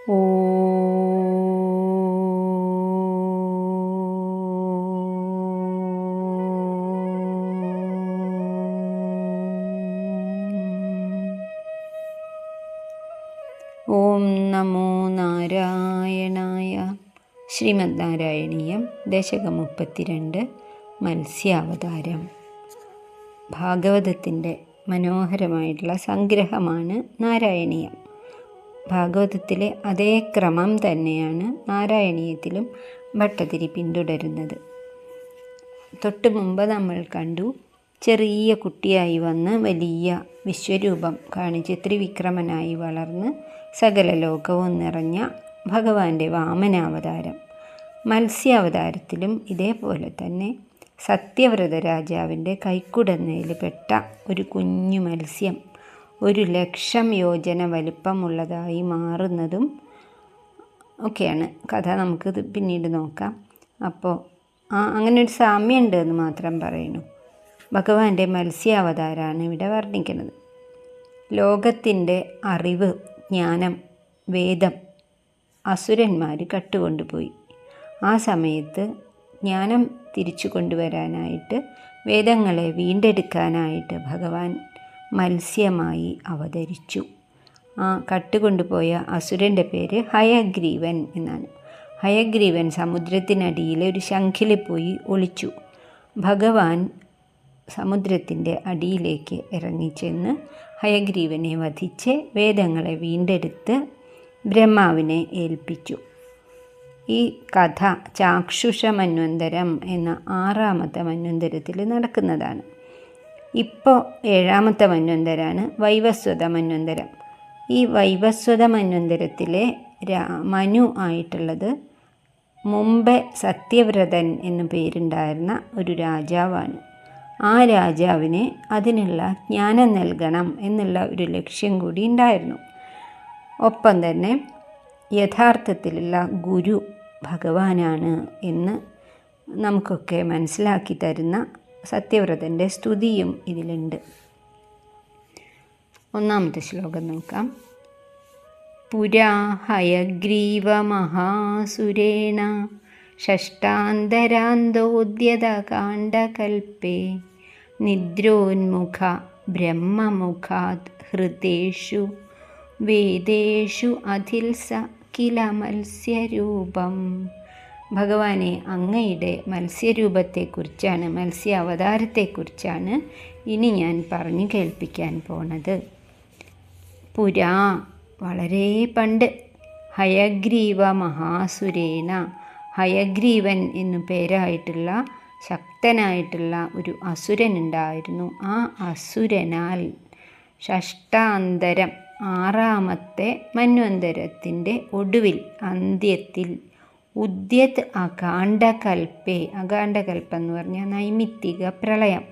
ഓ ഓം നമോ നാരായണായ. ശ്രീമദ് നാരായണീയം ദശകം 32 മത്സ്യാവതാരം. ഭാഗവതത്തിൻ്റെ മനോഹരമായിട്ടുള്ള സംഗ്രഹമാണ് നാരായണീയം. ഭാഗവതത്തിലെ അതേ ക്രമം തന്നെയാണ് നാരായണീയത്തിലും ഭട്ടതിരി പിന്തുടരുന്നത്. തൊട്ട് മുമ്പ് നമ്മൾ കണ്ടു, ചെറിയ കുട്ടിയായി വന്ന് വലിയ വിശ്വരൂപം കാണിച്ച് ത്രിവിക്രമനായി വളർന്ന് സകല ലോകവും നിറഞ്ഞ ഭഗവാന്റെ വാമനാവതാരം. മത്സ്യാവതാരത്തിലും ഇതേപോലെ തന്നെ സത്യവ്രത രാജാവിൻ്റെ കൈക്കുടന്നയിൽ പെട്ട ഒരു കുഞ്ഞു മത്സ്യം 1,00,000 യോജന വലിപ്പമുള്ളതായി മാറുന്നതും ഒക്കെയാണ് കഥ. നമുക്കിത് പിന്നീട് നോക്കാം. അപ്പോൾ അങ്ങനെ ഒരു സാമ്യമുണ്ട് എന്ന് മാത്രം പറയുന്നു. ഭഗവാന്റെ മത്സ്യാവതാരമാണ് ഇവിടെ വർണ്ണിക്കുന്നത്. ലോകത്തിൻ്റെ അറിവ്, ജ്ഞാനം, വേദം അസുരന്മാർ കട്ടുകൊണ്ടുപോയി. ആ സമയത്ത് ജ്ഞാനം തിരിച്ചു കൊണ്ടുവരാനായിട്ട്, വേദങ്ങളെ വീണ്ടെടുക്കാനായിട്ട് ഭഗവാൻ മത്സ്യമായി അവതരിച്ചു. ആ കട്ടുകൊണ്ടുപോയ അസുരൻ്റെ പേര് ഹയഗ്രീവൻ എന്നാണ്. ഹയഗ്രീവൻ സമുദ്രത്തിനടിയിൽ ഒരു ശംഖിൽ പോയി ഒളിച്ചു. ഭഗവാൻ സമുദ്രത്തിൻ്റെ അടിയിലേക്ക് ഇറങ്ങിച്ചെന്ന് ഹയഗ്രീവനെ വധിച്ച് വേദങ്ങളെ വീണ്ടെടുത്ത് ബ്രഹ്മാവിനെ ഏൽപ്പിച്ചു. ഈ കഥ ചാക്ഷുഷ മന്വന്തരം എന്ന 6ാമത്തെ മന്വന്തരത്തിൽ നടക്കുന്നതാണ്. ഇപ്പോൾ 7ാമത്തെ മന്വന്തരമാണ് വൈവസ്വത മന്വന്തരം. ഈ വൈവസ്വത മന്വന്തരത്തിലെ മനു ആയിട്ടുള്ളത് മുമ്പേ സത്യവ്രതൻ എന്നു പേരുണ്ടായിരുന്ന ഒരു രാജാവാണ്. ആ രാജാവിന് അതിനുള്ള ജ്ഞാനം നൽകണം എന്നുള്ള ഒരു ലക്ഷ്യം കൂടി ഉണ്ടായിരുന്നു. ഒപ്പം തന്നെ യഥാർത്ഥത്തിലുള്ള ഗുരു ഭഗവാനാണ് എന്ന് നമുക്കൊക്കെ മനസ്സിലാക്കി തരുന്ന സത്യവ്രതൻ്റെ സ്തുതിയും ഇതിലുണ്ട്. 1ാമത്തെ ശ്ലോകം നോക്കാം. പുരാ ഹയഗ്രീവ മഹാസുരേണ ഷഷ്ടാന്തരാന്തോദ്യതകാണ്ഡകൽപ്പേ നിദ്രോന്മുഖ ബ്രഹ്മമുഖാത് ഹൃതേഷു വേദേഷു അധിൽസ കില മത്സ്യരൂപം. ഭഗവാനെ, അങ്ങയുടെ മത്സ്യരൂപത്തെക്കുറിച്ചാണ്, മത്സ്യാവതാരത്തെക്കുറിച്ചാണ് ഇനി ഞാൻ പറഞ്ഞു കേൾപ്പിക്കാൻ പോണത്. പുരാ, വളരെ പണ്ട്, ഹയഗ്രീവ മഹാസുരേണ, ഹയഗ്രീവൻ എന്നു പേരായിട്ടുള്ള ശക്തനായിട്ടുള്ള ഒരു അസുരനുണ്ടായിരുന്നു. ആ അസുരനാൽ ഷഷ്ടാന്തരം 6ാമത്തെ മന്വന്തരത്തിൻ്റെ ഒടുവിൽ, അന്ത്യത്തിൽ, ഉദ്യത് അകാണ്ഡകൽപ്പേ, അകാണ്ഡകൽപ്പം എന്ന് പറഞ്ഞാൽ നൈമിത്തിക പ്രളയം,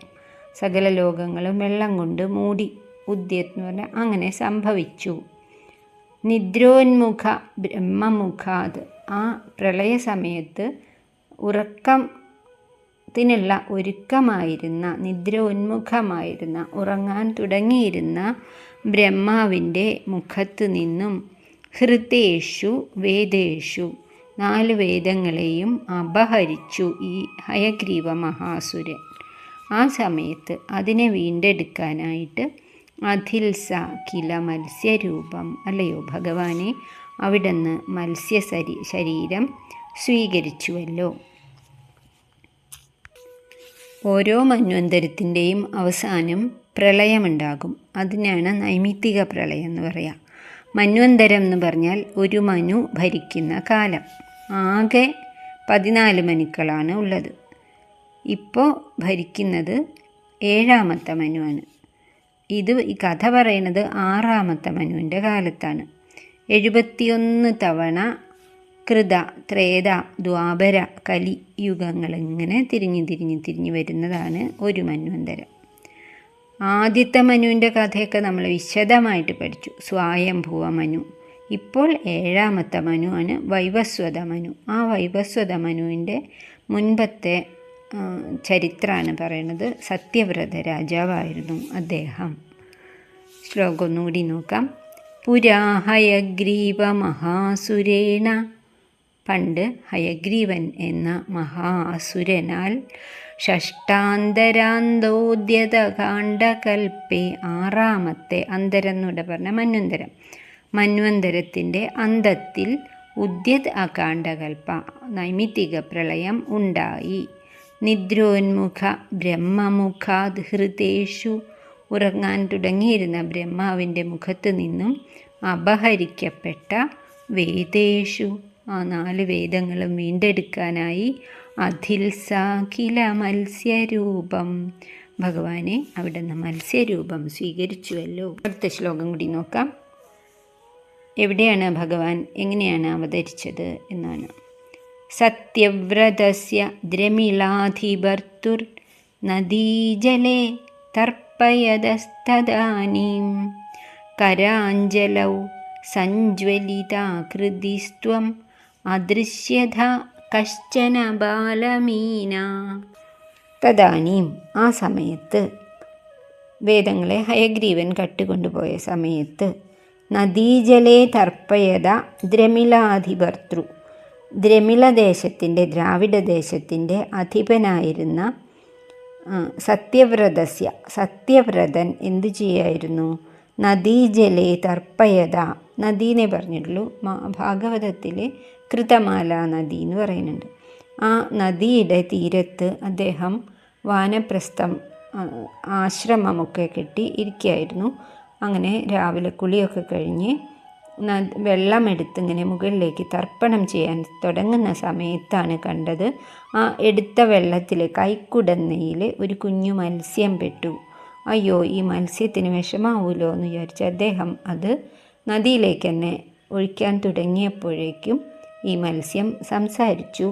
സകല ലോകങ്ങളും വെള്ളം കൊണ്ട് മൂടി, ഉദ്യത് എന്ന് പറഞ്ഞാൽ അങ്ങനെ സംഭവിച്ചു. നിദ്രോന്മുഖ ബ്രഹ്മമുഖാത്, ആ പ്രളയ സമയത്ത് ഉറക്കത്തിനുള്ള ഒരുക്കമായിരുന്ന, നിദ്രോന്മുഖമായിരുന്ന, ഉറങ്ങാൻ തുടങ്ങിയിരുന്ന ബ്രഹ്മാവിൻ്റെ മുഖത്ത് നിന്നും ഹൃതേഷു വേദേഷു, 4 വേദങ്ങളെയും അപഹരിച്ചു ഈ ഹയഗ്രീവ മഹാസുരൻ. ആ സമയത്ത് അതിനെ വീണ്ടെടുക്കാനായിട്ട് അധിൽസ കില മത്സ്യരൂപം, അല്ലയോ ഭഗവാനെ, അവിടുന്ന് മത്സ്യ ശരീരം സ്വീകരിച്ചുവല്ലോ. ഓരോ മന്വന്തരത്തിൻ്റെയും അവസാനം പ്രളയമുണ്ടാകും. അതിനാണ് നൈമിത്തിക പ്രളയം എന്ന് പറയുക. മന്വന്തരം എന്ന് പറഞ്ഞാൽ ഒരു മനു ഭരിക്കുന്ന കാലം. ആകെ 14 മനുക്കളാണ് ഉള്ളത്. ഇപ്പോൾ ഭരിക്കുന്നത് 7ാമത്തെ മനുവാണ്. ഈ കഥ പറയുന്നത് 6ാമത്തെ മനുവിൻ്റെ കാലത്താണ്. 71 തവണ കൃത, ത്രേത, ദ്വാപര, കലി യുഗങ്ങൾ ഇങ്ങനെ തിരിഞ്ഞ് വരുന്നതാണ് ഒരു മന്വന്തരം. ആദ്യത്തെ മനുവിൻ്റെ കഥയൊക്കെ നമ്മൾ വിശദമായിട്ട് പഠിച്ചു, സ്വായംഭുവ മനു. ഇപ്പോൾ 7ാമത്തെ മനുവാണ് വൈവസ്വത മനു. ആ വൈവസ്വത മനുവിൻ്റെ മുൻപത്തെ ചരിത്രമാണ് പറയുന്നത്. സത്യവ്രത രാജാവായിരുന്നു അദ്ദേഹം. ശ്ലോകം ഒന്നുകൂടി നോക്കാം. പുരാ ഹയഗ്രീവ മഹാസുരേണ, പണ്ട് ഹയഗ്രീവൻ എന്ന മഹാസുരനാൽ ഷഷ്ടാന്തരാന്തോദ്യത കാണ്ഡകൽപ്പേ, ആറാമത്തെ അന്തരം എന്നൂടെ പറഞ്ഞ മന്വന്തരം, മന്വന്തരത്തിൻ്റെ അന്തത്തിൽ ഉദ്യത് അകാണ്ഡകൽപ്പ, നൈമിത്തിക പ്രളയം ഉണ്ടായി. നിദ്രോന്മുഖ ബ്രഹ്മമുഖാത് ഹൃതേഷു, ഉറങ്ങാൻ തുടങ്ങിയിരുന്ന ബ്രഹ്മാവിൻ്റെ മുഖത്ത് നിന്നും അപഹരിക്കപ്പെട്ട വേദേഷു, ആ 4 വേദങ്ങളും വീണ്ടെടുക്കാനായി അധിൽസാഖില മത്സ്യരൂപം, ഭഗവാനെ അവിടുന്ന് മത്സ്യരൂപം സ്വീകരിച്ചുവല്ലോ. അടുത്ത ശ്ലോകം കൂടി നോക്കാം. എവിടെയാണ് ഭഗവാൻ എങ്ങനെയാണ് അവതരിച്ചത് എന്നാണ്. സത്യവ്രതസ്യ ദ്രമിളാധിപർത്തുർ നദീജലേ തർപ്പയതസ്തദാനീം കരാഞ്ജലൗ സഞ്ജ്വലിതാകൃതിസ്ത്വം അദൃശ്യത കശ്ചന ബാലമീന. തദാനീം, ആ സമയത്ത്, വേദങ്ങളെ ഹയഗ്രീവൻ കട്ടുകൊണ്ടുപോയ സമയത്ത്, നദീജലേ തർപ്പയത ദ്രമിളാധിപർത്തൃ, ദ്രമിളദേശത്തിൻ്റെ, ദ്രാവിഡ ദേശത്തിൻ്റെ അധിപനായിരുന്ന സത്യവ്രതസ്യ, സത്യവ്രതൻ എന്തു ചെയ്യായിരുന്നു? നദീജലേ തർപ്പയത, നദീനെ പറഞ്ഞിട്ടുള്ളൂ, ഭാഗവതത്തിൽ കൃതമാല നദി എന്ന് പറയുന്നുണ്ട്. ആ നദിയുടെ തീരത്ത് അദ്ദേഹം വാനപ്രസ്ഥം ആശ്രമമൊക്കെ കെട്ടി ഇരിക്കുകയായിരുന്നു. അങ്ങനെ രാവിലെ കുളിയൊക്കെ കഴിഞ്ഞ് വെള്ളമെടുത്ത് ഇങ്ങനെ മുകളിലേക്ക് തർപ്പണം ചെയ്യാൻ തുടങ്ങുന്ന സമയത്താണ് കണ്ടത്, ആ എടുത്ത വെള്ളത്തിൽ കൈക്കുടന്നയിൽ ഒരു കുഞ്ഞു മത്സ്യം പെട്ടു. അയ്യോ, ഈ മത്സ്യത്തിന് വിഷമാവുമല്ലോ എന്ന് വിചാരിച്ച് അദ്ദേഹം അത് നദിയിലേക്ക് തന്നെ ഒഴിക്കാൻ തുടങ്ങിയപ്പോഴേക്കും ഈ മത്സ്യം സംസാരിച്ചു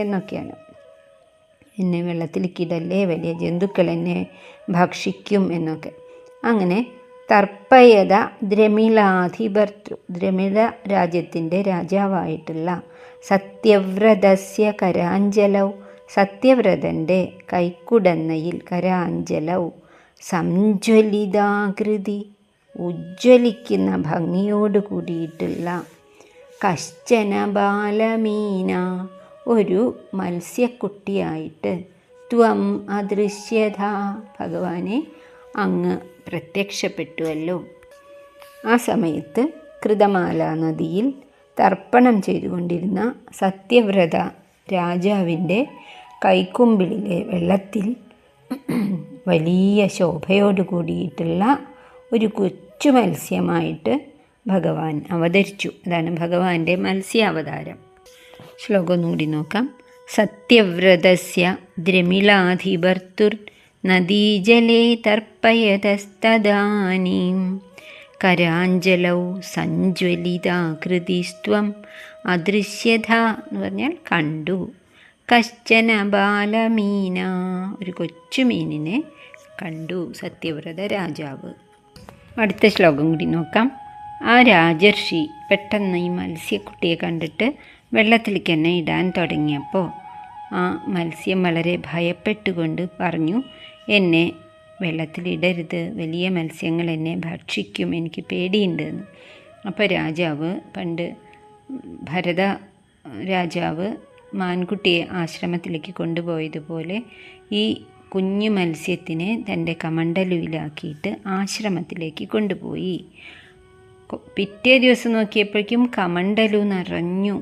എന്നൊക്കെയാണ്. എന്നെ വെള്ളത്തിലേക്കിടല്ലേ, വലിയ ജന്തുക്കൾ എന്നെ ഭക്ഷിക്കും എന്നൊക്കെ. അങ്ങനെ തർപ്പയത ദ്രമിളാധിപർത്തൃ, ദ്രമിള രാജ്യത്തിൻ്റെ രാജാവായിട്ടുള്ള സത്യവ്രതസ്യ കരാഞ്ജലൗ, സത്യവ്രതൻ്റെ കൈക്കുടന്നയിൽ, കരാഞ്ജലൗ സംജ്വലിതാകൃതി, ഉജ്ജ്വലിക്കുന്ന ഭംഗിയോട് കൂടിയിട്ടുള്ള, കശ്ചന ബാലമീന, ഒരു മത്സ്യക്കുട്ടിയായിട്ട്, ത്വം അദൃശ്യത, ഭഗവാനെ അങ്ങ് പ്രത്യക്ഷപ്പെട്ടുവല്ലോ. ആ സമയത്ത് കൃതമാല നദിയിൽ തർപ്പണം ചെയ്തുകൊണ്ടിരുന്ന സത്യവ്രത രാജാവിൻ്റെ കൈക്കുമ്പിളിലെ വെള്ളത്തിൽ വലിയ ശോഭയോട് കൂടിയിട്ടുള്ള ഒരു കൊച്ചു മത്സ്യമായിട്ട് ഭഗവാൻ അവതരിച്ചു. അതാണ് ഭഗവാന്റെ മത്സ്യാവതാരം. ശ്ലോകം കൂടി നോക്കാം. സത്യവ്രതസ്യ ദ്രമിളാധിപർത്തുർ നദീജലേ തർപ്പയതസ്തദാനീം കരാഞ്ജലൗ സഞ്ജ്വലിതാകൃതിസ്ത്വം അദൃശ്യത എന്ന് പറഞ്ഞാൽ കണ്ടു. കശ്ചന ബാലമീന, ഒരു കൊച്ചു മീനിനെ കണ്ടു സത്യവ്രത രാജാവ്. അടുത്ത ശ്ലോകം കൂടി നോക്കാം. ആ രാജർഷി പെട്ടെന്ന് ഈ മത്സ്യക്കുട്ടിയെ കണ്ടിട്ട് വെള്ളത്തിലേക്ക് തന്നെ ഇടാൻ തുടങ്ങിയപ്പോൾ ആ മത്സ്യം വളരെ ഭയപ്പെട്ടുകൊണ്ട് പറഞ്ഞു, എന്നെ വെള്ളത്തിലിടരുത്, വലിയ മത്സ്യങ്ങൾ എന്നെ ഭക്ഷിക്കും, എനിക്ക് പേടിയുണ്ട് എന്ന്. അപ്പോൾ രാജാവ്, പണ്ട് ഭരത രാജാവ് മാൻകുട്ടിയെ ആശ്രമത്തിലേക്ക് കൊണ്ടുപോയതുപോലെ ഈ കുഞ്ഞു മത്സ്യത്തിനെ തൻ്റെ കമണ്ടലുവിലാക്കിയിട്ട് ആശ്രമത്തിലേക്ക് കൊണ്ടുപോയി. പിറ്റേ ദിവസം നോക്കിയപ്പോഴേക്കും കമണ്ടലു നിറഞ്ഞു,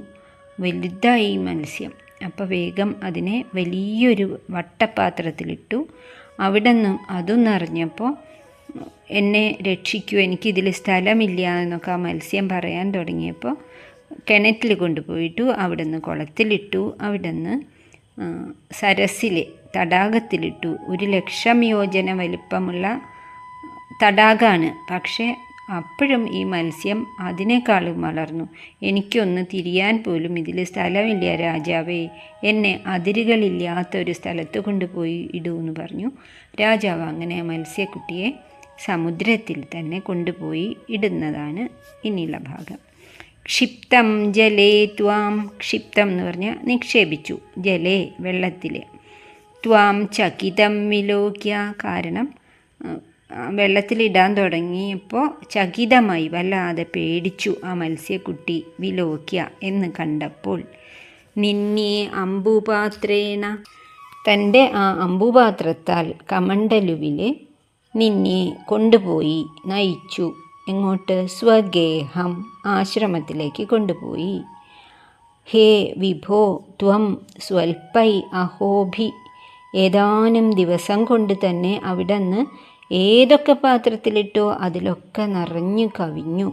വലുതായി മത്സ്യം. അപ്പോൾ വേഗം അതിനെ വലിയൊരു വട്ടപാത്രത്തിലിട്ടു. അവിടെ നിന്ന് അതും നിറഞ്ഞപ്പോൾ എന്നെ രക്ഷിക്കൂ, എനിക്കിതിൽ സ്ഥലമില്ല എന്നൊക്കെ ആ മത്സ്യം പറയാൻ തുടങ്ങിയപ്പോൾ കിണറ്റിൽ കൊണ്ടുപോയിട്ടു, അവിടെ നിന്ന് കുളത്തിലിട്ടു, അവിടെ നിന്ന് സരസിൽ തടാകത്തിലിട്ടു. 1,00,000 യോജന വലിപ്പമുള്ള തടാകമാണ്. പക്ഷേ അപ്പോഴും ഈ മത്സ്യം അതിനേക്കാളും വളർന്നു. എനിക്കൊന്ന് തിരിയാൻ പോലും ഇതിൽ സ്ഥലമില്ല രാജാവേ, എന്നെ അതിരുകളില്ലാത്തൊരു സ്ഥലത്ത് കൊണ്ടുപോയി ഇടൂ എന്ന് പറഞ്ഞു. രാജാവ് അങ്ങനെ മത്സ്യക്കുട്ടിയെ സമുദ്രത്തിൽ തന്നെ കൊണ്ടുപോയി ഇടുന്നതാണ് ഇനിയുള്ള ഭാഗം. ക്ഷിപ്തം ജലേ ത്വാം, ക്ഷിപ്തം എന്ന് പറഞ്ഞാൽ നിക്ഷേപിച്ചു, ജലേ വെള്ളത്തിൽ, ത്വാം ചകിതം വിലോക്യ, കാരണം വെള്ളത്തിലിടാൻ തുടങ്ങിയപ്പോൾ ചകിതമായി വല്ലാതെ പേടിച്ചു ആ മത്സ്യക്കുട്ടി. വിലോക്യ എന്ന് കണ്ടപ്പോൾ നിന്നെ അമ്പുപാത്രേണ തൻ്റെ ആ അമ്പുപാത്രത്താൽ കമണ്ഡലുവിൽ നിന്നെ കൊണ്ടുപോയി നയിച്ചു. എങ്ങോട്ട്? സ്വഗേഹം ആശ്രമത്തിലേക്ക് കൊണ്ടുപോയി. ഹേ വിഭോ ത്വം സ്വൽപ്പൈ അഹോഭി ഏതാനും ദിവസം കൊണ്ട് തന്നെ അവിടുന്ന് ഏതൊക്കെ പാത്രത്തിലിട്ടോ അതിലൊക്കെ നിറഞ്ഞു കവിഞ്ഞു.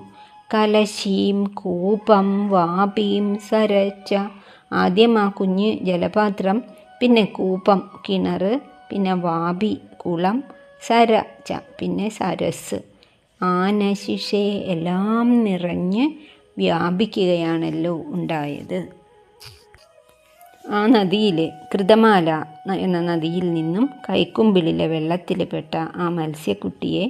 കലശീം കൂപം വാപീം സരച്ച ആദ്യം ആ കുഞ്ഞ് ജലപാത്രം, പിന്നെ കൂപം കിണർ, പിന്നെ വാപി കുളം, സരച്ച പിന്നെ സരസ്, ആനശിഷേ എല്ലാം നിറഞ്ഞ് വ്യാപിക്കുകയാണല്ലോ ഉണ്ടായത്. ആ നദിയിൽ കൃതമാല എന്ന നദിയിൽ നിന്നും കൈക്കുമ്പിളിലെ വെള്ളത്തിൽ പെട്ട ആ മത്സ്യക്കുട്ടിയെ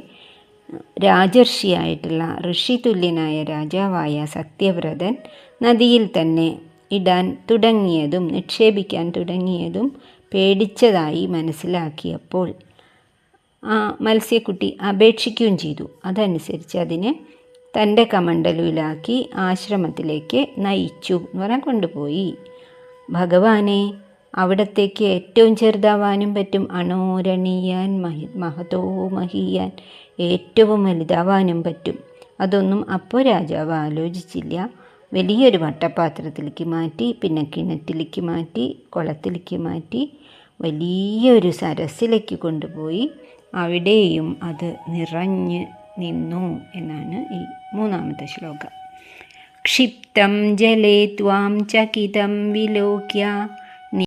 രാജർഷിയായിട്ടുള്ള ഋഷിതുല്യനായ രാജാവായ സത്യവ്രതൻ നദിയിൽ തന്നെ ഇടാൻ തുടങ്ങിയതും നിക്ഷേപിക്കാൻ തുടങ്ങിയതും പേടിച്ചതായി മനസ്സിലാക്കിയപ്പോൾ ആ മത്സ്യക്കുട്ടി അപേക്ഷിക്കുകയും ചെയ്തു. അതനുസരിച്ച് അതിനെ തൻ്റെ കമണ്ഡലുവിലാക്കി ആശ്രമത്തിലേക്ക് നയിച്ചു എന്ന് പറഞ്ഞാൽ കൊണ്ടുപോയി. ഭഗവാനെ, അവിടത്തേക്ക് ഏറ്റവും ചെറുതാവാനും പറ്റും, അണോരണീയാൻ മഹതോ മഹീയാൻ ഏറ്റവും വലുതാവാനും പറ്റും. അതൊന്നും അപ്പോൾ രാജാവ് ആലോചിച്ചില്ല. വലിയൊരു വട്ടപാത്രത്തിലേക്ക് മാറ്റി, പിന്നെ കിണറ്റിലേക്ക് മാറ്റി, കുളത്തിലേക്ക് മാറ്റി, വലിയൊരു സരസിലേക്ക് കൊണ്ടുപോയി. അവിടെയും അത് നിറഞ്ഞ് നിന്നു എന്നാണ് ഈ 3-ാമത്തെ ശ്ലോകം. ക്ഷിപ്തം ജലേ ത്വാം ചകിതം വിലോക്യ